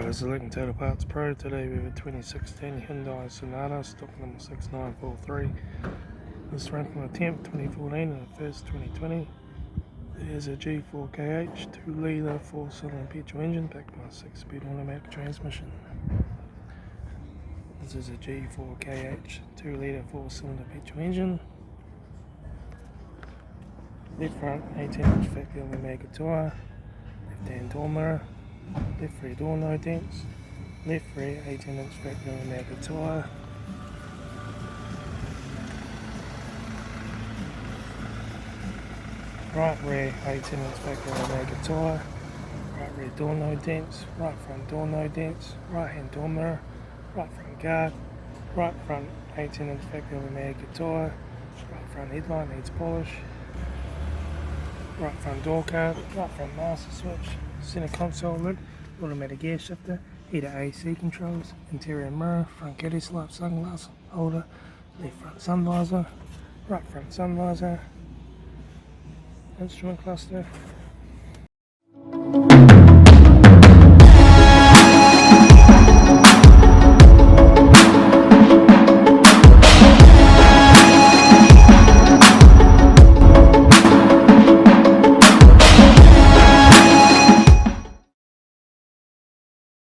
Hi, this is Litre Total Parts Pro. Today we have a 2016 Hyundai Sonata, stock number 6943. This ran from the 10th 2014 and the 1st 2020. It is a G4KH 2-litre 4-cylinder petrol engine backed by a 6-speed automatic transmission. This is a G4KH 2-litre 4-cylinder petrol engine. Left front 18-inch factory Omega tyre, left hand door mirror, left rear door no dents, left rear 18-inch factory Omega tyre, right rear 18-inch factory Omega tyre, right rear door no dents, right front door no dents, right hand door mirror, right front guard, right front 18-inch factory Omega tyre, right front headlight needs polish, right front door card, right front master switch, center console lid, automatic gear shifter, heater AC controls, interior mirror, front caddy slip, sunglass holder, left front sun visor, right front sun visor, instrument cluster,